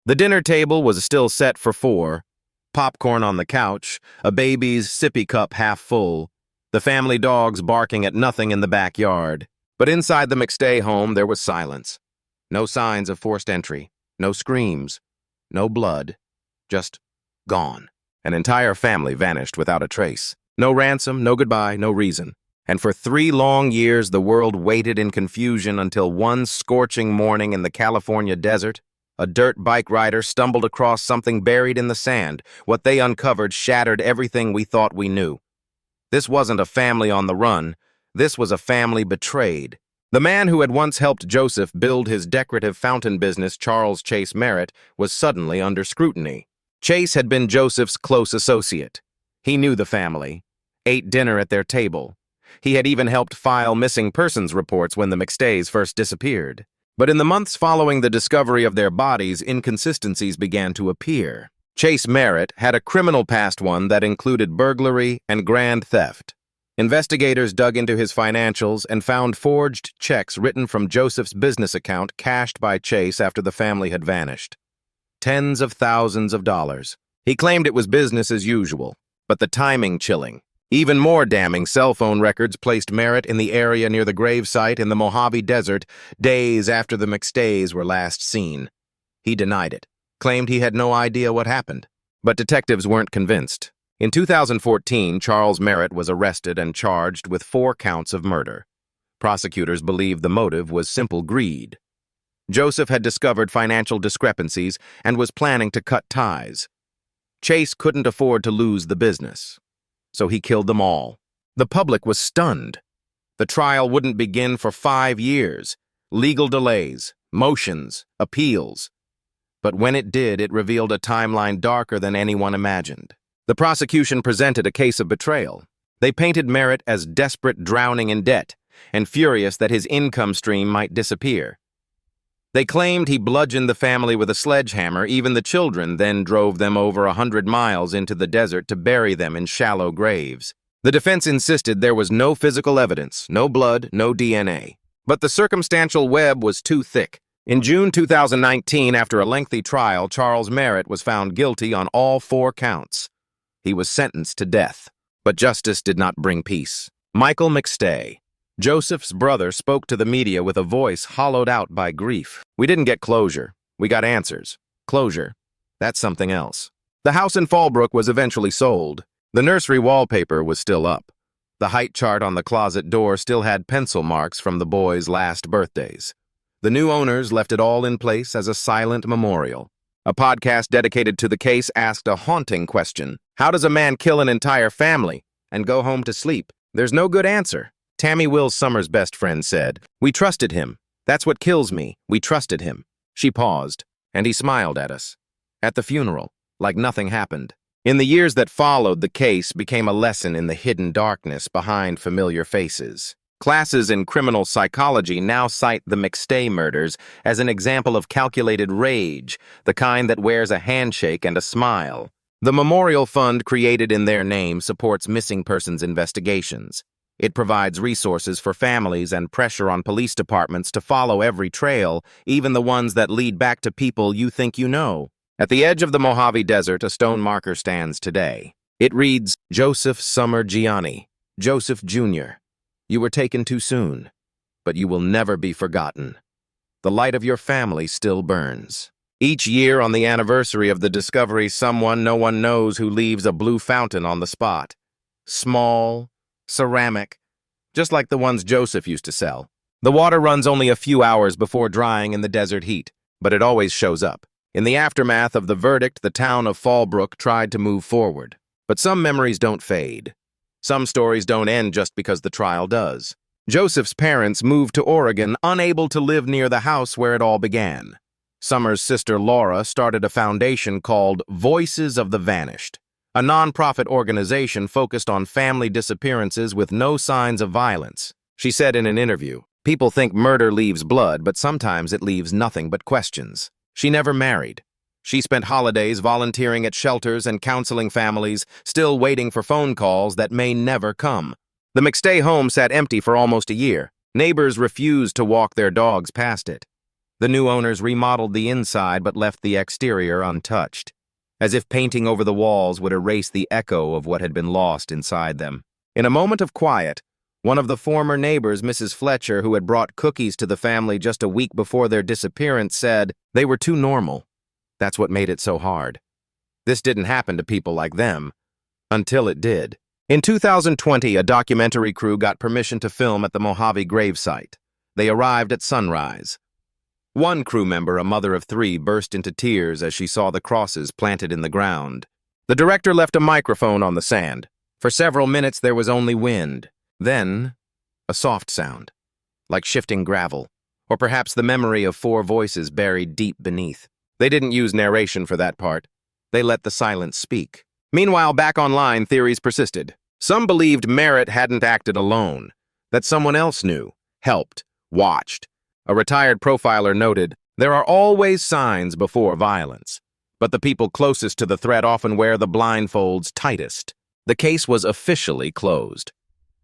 The dinner table was still set for four, popcorn on the couch, a baby's sippy cup half full, the family dogs barking at nothing in the backyard. But inside the McStay home, there was silence. No signs of forced entry, no screams, no blood, just gone. An entire family vanished without a trace. No ransom, no goodbye, no reason. And for 3 long years, the world waited in confusion until one scorching morning in the California desert, a dirt bike rider stumbled across something buried in the sand. What they uncovered shattered everything we thought we knew. This wasn't a family on the run. This was a family betrayed. The man who had once helped Joseph build his decorative fountain business, Charles Chase Merritt, was suddenly under scrutiny. Chase had been Joseph's close associate. He knew the family, ate dinner at their table. He had even helped file missing persons reports when the McStays first disappeared. But in the months following the discovery of their bodies, inconsistencies began to appear. Chase Merritt had a criminal past, one that included burglary and grand theft. Investigators dug into his financials and found forged checks written from Joseph's business account cashed by Chase after the family had vanished. Tens of thousands of dollars. He claimed it was business as usual, but the timing chilling. Even more damning, cell phone records placed Merritt in the area near the gravesite in the Mojave Desert days after the McStays were last seen. He denied it, claimed he had no idea what happened. But detectives weren't convinced. In 2014, Charles Merritt was arrested and charged with 4 counts of murder. Prosecutors believed the motive was simple greed. Joseph had discovered financial discrepancies and was planning to cut ties. Chase couldn't afford to lose the business, so he killed them all. The public was stunned. The trial wouldn't begin for 5 years. Legal delays, motions, appeals. But when it did, it revealed a timeline darker than anyone imagined. The prosecution presented a case of betrayal. They painted Merritt as desperate, drowning in debt, and furious that his income stream might disappear. They claimed he bludgeoned the family with a sledgehammer, even the children, then drove them over 100 miles into the desert to bury them in shallow graves. The defense insisted there was no physical evidence, no blood, no DNA. But the circumstantial web was too thick. In June 2019, after a lengthy trial, Charles Merritt was found guilty on all 4 counts. He was sentenced to death. But justice did not bring peace. Michael McStay, Joseph's brother, spoke to the media with a voice hollowed out by grief. "We didn't get closure. We got answers. Closure, that's something else." The house in Fallbrook was eventually sold. The nursery wallpaper was still up. The height chart on the closet door still had pencil marks from the boys' last birthdays. The new owners left it all in place as a silent memorial. A podcast dedicated to the case asked a haunting question. How does a man kill an entire family and go home to sleep? There's no good answer. Tammy Will Summers' best friend said, "We trusted him. That's what kills me. We trusted him." She paused, and he smiled at us. At the funeral, like nothing happened. In the years that followed, the case became a lesson in the hidden darkness behind familiar faces. Classes in criminal psychology now cite the McStay murders as an example of calculated rage, the kind that wears a handshake and a smile. The memorial fund created in their name supports missing persons investigations. It provides resources for families and pressure on police departments to follow every trail, even the ones that lead back to people you think you know. At the edge of the Mojave Desert, a stone marker stands today. It reads, "Joseph Summer Gianni, Joseph Jr. You were taken too soon, but you will never be forgotten. The light of your family still burns." Each year on the anniversary of the discovery, someone no one knows who leaves a blue fountain on the spot. Small, ceramic, just like the ones Joseph used to sell. The water runs only a few hours before drying in the desert heat, but it always shows up. In the aftermath of the verdict, the town of Fallbrook tried to move forward. But some memories don't fade. Some stories don't end just because the trial does. Joseph's parents moved to Oregon, unable to live near the house where it all began. Summer's sister Laura started a foundation called Voices of the Vanished, a nonprofit organization focused on family disappearances with no signs of violence. She said in an interview, "People think murder leaves blood, but sometimes it leaves nothing but questions." She never married. She spent holidays volunteering at shelters and counseling families, still waiting for phone calls that may never come. The McStay home sat empty for almost a year. Neighbors refused to walk their dogs past it. The new owners remodeled the inside but left the exterior untouched, as if painting over the walls would erase the echo of what had been lost inside them. In a moment of quiet, one of the former neighbors, Mrs. Fletcher, who had brought cookies to the family just a week before their disappearance, said they were too normal. That's what made it so hard. This didn't happen to people like them, until it did. In 2020, a documentary crew got permission to film at the Mojave gravesite. They arrived at sunrise. One crew member, a mother of 3, burst into tears as she saw the crosses planted in the ground. The director left a microphone on the sand. For several minutes, there was only wind. Then, a soft sound, like shifting gravel, or perhaps the memory of 4 voices buried deep beneath. They didn't use narration for that part. They let the silence speak. Meanwhile, back online, theories persisted. Some believed Merritt hadn't acted alone, that someone else knew, helped, watched. A retired profiler noted, there are always signs before violence, but the people closest to the threat often wear the blindfolds tightest. The case was officially closed.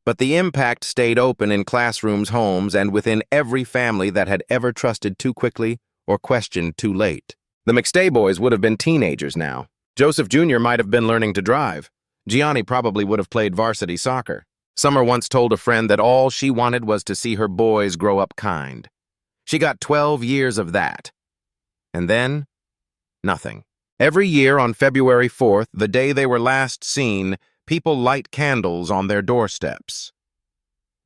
But the impact stayed open in classrooms, homes, and within every family that had ever trusted too quickly or questioned too late. The McStay boys would have been teenagers now. Joseph Jr. might have been learning to drive. Gianni probably would have played varsity soccer. Summer once told a friend that all she wanted was to see her boys grow up kind. She got 12 years of that. And then, nothing. Every year on February 4th, the day they were last seen, people light candles on their doorsteps.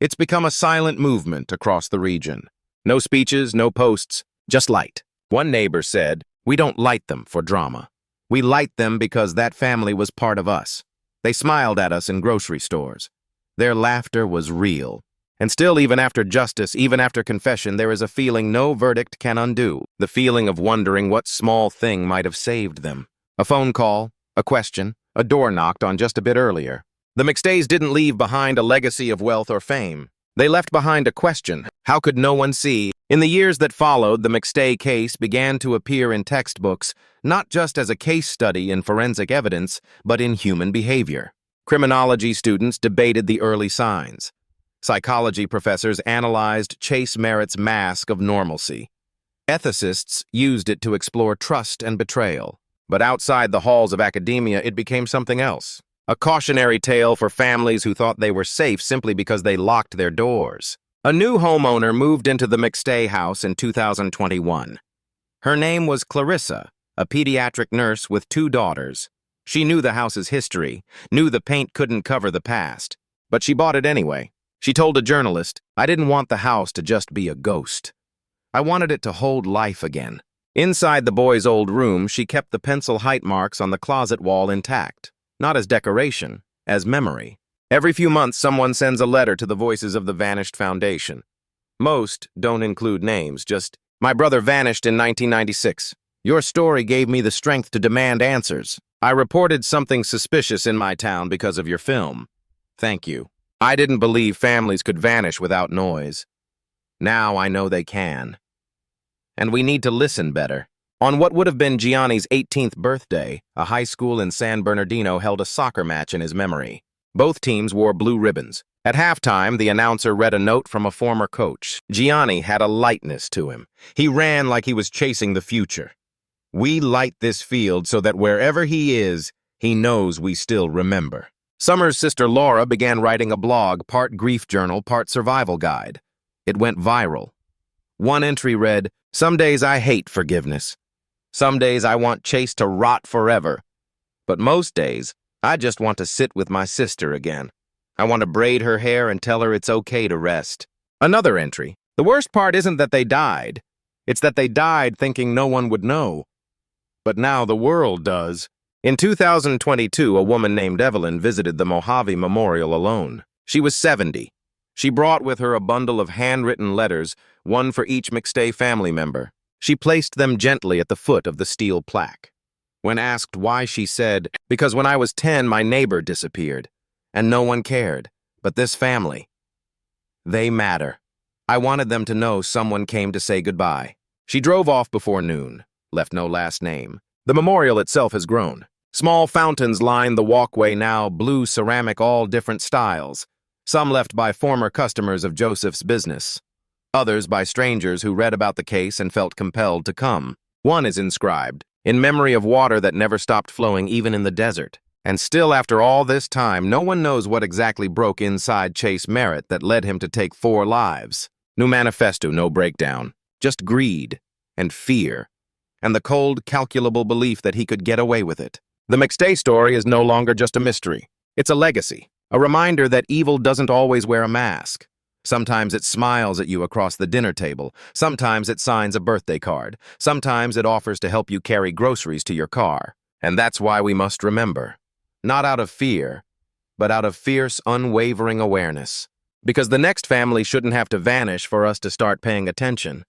It's become a silent movement across the region. No speeches, no posts, just light. One neighbor said, "We don't light them for drama. We light them because that family was part of us. They smiled at us in grocery stores. Their laughter was real. And still, even after justice, even after confession, there is a feeling no verdict can undo. The feeling of wondering what small thing might have saved them. A phone call, a question, a door knocked on just a bit earlier. The McStays didn't leave behind a legacy of wealth or fame. They left behind a question. How could no one see? In the years that followed, the McStay case began to appear in textbooks, not just as a case study in forensic evidence, but in human behavior. Criminology students debated the early signs. Psychology professors analyzed Chase Merritt's mask of normalcy. Ethicists used it to explore trust and betrayal. But outside the halls of academia, it became something else. A cautionary tale for families who thought they were safe simply because they locked their doors. A new homeowner moved into the McStay house in 2021. Her name was Clarissa, a pediatric nurse with 2 daughters. She knew the house's history, knew the paint couldn't cover the past, but she bought it anyway. She told a journalist, "I didn't want the house to just be a ghost. I wanted it to hold life again." Inside the boys' old room, she kept the pencil height marks on the closet wall intact, not as decoration, as memory. Every few months, someone sends a letter to the Voices of the Vanished Foundation. Most don't include names, just, "My brother vanished in 1996. Your story gave me the strength to demand answers. I reported something suspicious in my town because of your film. Thank you. I didn't believe families could vanish without noise. Now I know they can. And we need to listen better." On what would have been Gianni's 18th birthday, a high school in San Bernardino held a soccer match in his memory. Both teams wore blue ribbons. At halftime, the announcer read a note from a former coach. Gianni had a lightness to him. He ran like he was chasing the future. "We light this field so that wherever he is, he knows we still remember." Summer's sister Laura began writing a blog, part grief journal, part survival guide. It went viral. One entry read, "Some days I hate forgiveness. Some days I want Chase to rot forever. But most days, I just want to sit with my sister again. I want to braid her hair and tell her it's okay to rest." Another entry, "The worst part isn't that they died. It's that they died thinking no one would know. But now the world does." In 2022, a woman named Evelyn visited the Mojave Memorial alone. She was 70. She brought with her a bundle of handwritten letters, one for each McStay family member. She placed them gently at the foot of the steel plaque. When asked why, she said, "Because when I was 10, my neighbor disappeared, and no one cared. But this family, they matter. I wanted them to know someone came to say goodbye." She drove off before noon, left no last name. The memorial itself has grown. Small fountains line the walkway now, blue ceramic, all different styles, some left by former customers of Joseph's business. others by strangers who read about the case and felt compelled to come. One is inscribed, in memory of water that never stopped flowing even in the desert. And still, after all this time, no one knows what exactly broke inside Chase Merritt that led him to take 4 lives. No manifesto, no breakdown. Just greed and fear, and the cold, calculable belief that he could get away with it. The McStay story is no longer just a mystery. It's a legacy, a reminder that evil doesn't always wear a mask. Sometimes it smiles at you across the dinner table. Sometimes it signs a birthday card. Sometimes it offers to help you carry groceries to your car. And that's why we must remember. Not out of fear, but out of fierce, unwavering awareness. Because the next family shouldn't have to vanish for us to start paying attention.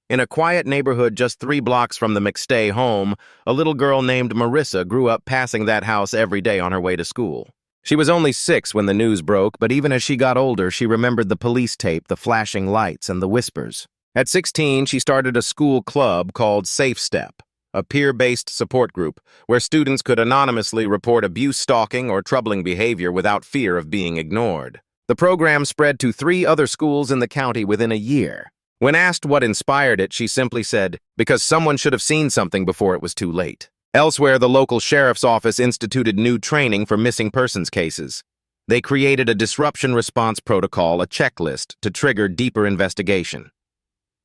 In a quiet neighborhood just 3 blocks from the McStay home, a little girl named Marissa grew up passing that house every day on her way to school. She was only 6 when the news broke, but even as she got older, she remembered the police tape, the flashing lights, and the whispers. At 16, she started a school club called Safe Step, a peer-based support group where students could anonymously report abuse, stalking, or troubling behavior without fear of being ignored. The program spread to 3 other schools in the county within a year. When asked what inspired it, she simply said, because someone should have seen something before it was too late. Elsewhere, the local sheriff's office instituted new training for missing persons cases. They created a disruption response protocol, a checklist, to trigger deeper investigation.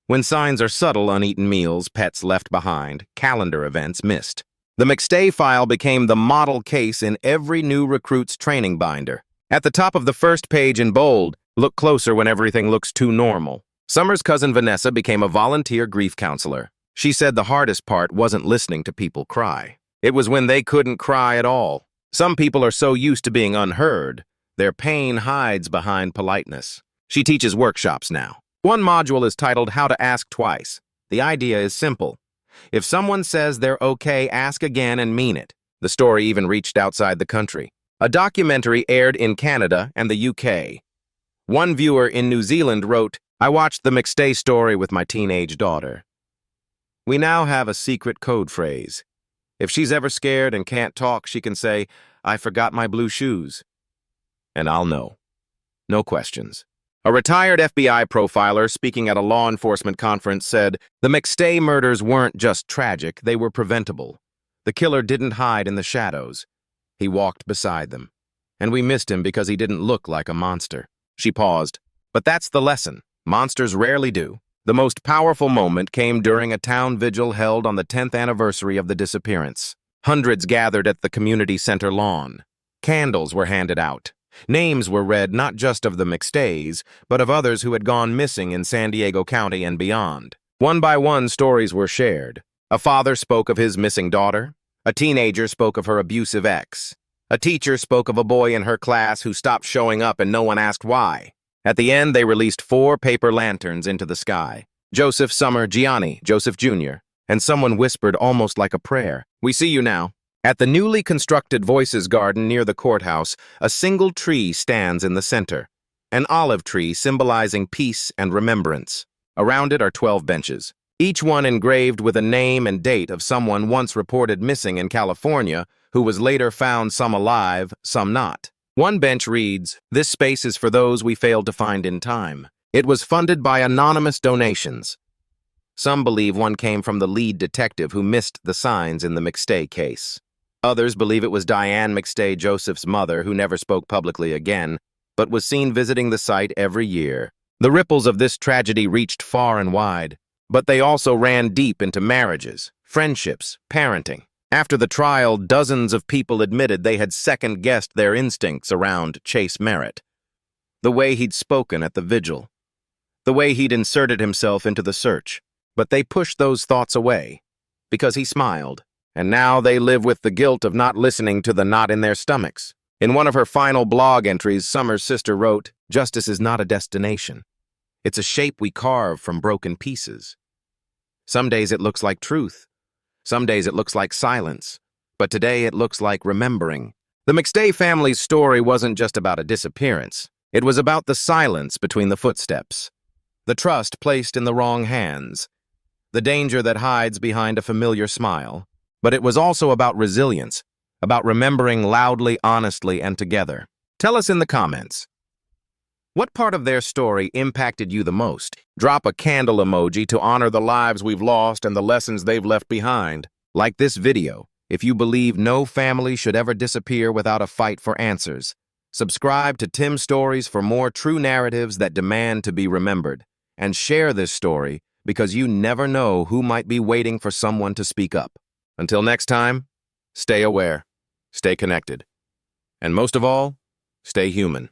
When signs are subtle, uneaten meals, pets left behind, calendar events missed. The McStay file became the model case in every new recruit's training binder. At the top of the first page in bold, look closer when everything looks too normal. Summer's cousin Vanessa became a volunteer grief counselor. She said the hardest part wasn't listening to people cry. It was when they couldn't cry at all. Some people are so used to being unheard, their pain hides behind politeness. She teaches workshops now. One module is titled How to Ask Twice. The idea is simple. If someone says they're okay, ask again and mean it. The story even reached outside the country. A documentary aired in Canada and the UK. One viewer in New Zealand wrote, I watched the McStay story with my teenage daughter. We now have a secret code phrase. If she's ever scared and can't talk, she can say, I forgot my blue shoes. And I'll know. No questions. A retired FBI profiler speaking at a law enforcement conference said, the McStay murders weren't just tragic, they were preventable. The killer didn't hide in the shadows. He walked beside them. And we missed him because he didn't look like a monster. She paused. But that's the lesson. Monsters rarely do. The most powerful moment came during a town vigil held on the 10th anniversary of the disappearance. Hundreds gathered at the community center lawn. Candles were handed out. Names were read not just of the McStays, but of others who had gone missing in San Diego County and beyond. One by one, stories were shared. A father spoke of his missing daughter. A teenager spoke of her abusive ex. A teacher spoke of a boy in her class who stopped showing up and no one asked why. At the end, they released 4 paper lanterns into the sky. Joseph, Summer, Gianni, Joseph Jr., and someone whispered almost like a prayer, we see you now. At the newly constructed Voices Garden near the courthouse, a single tree stands in the center, an olive tree symbolizing peace and remembrance. Around it are 12 benches, each one engraved with a name and date of someone once reported missing in California who was later found, some alive, some not. One bench reads, this space is for those we failed to find in time. It was funded by anonymous donations. Some believe one came from the lead detective who missed the signs in the McStay case. Others believe it was Diane McStay, Joseph's mother, who never spoke publicly again, but was seen visiting the site every year. The ripples of this tragedy reached far and wide, but they also ran deep into marriages, friendships, parenting. After the trial, dozens of people admitted they had second-guessed their instincts around Chase Merritt. The way he'd spoken at the vigil, the way he'd inserted himself into the search. But they pushed those thoughts away, because he smiled. And now they live with the guilt of not listening to the knot in their stomachs. In one of her final blog entries, Summer's sister wrote, justice is not a destination. It's a shape we carve from broken pieces. Some days it looks like truth. Some days it looks like silence. But today it looks like remembering. The McStay family's story wasn't just about a disappearance. It was about the silence between the footsteps. The trust placed in the wrong hands. The danger that hides behind a familiar smile. But it was also about resilience, about remembering loudly, honestly, and together. Tell us in the comments. What part of their story impacted you the most? Drop a candle emoji to honor the lives we've lost and the lessons they've left behind. Like this video if you believe no family should ever disappear without a fight for answers. Subscribe to Tim Stories for more true narratives that demand to be remembered. And share this story because you never know who might be waiting for someone to speak up. Until next time, stay aware, stay connected, and most of all, stay human.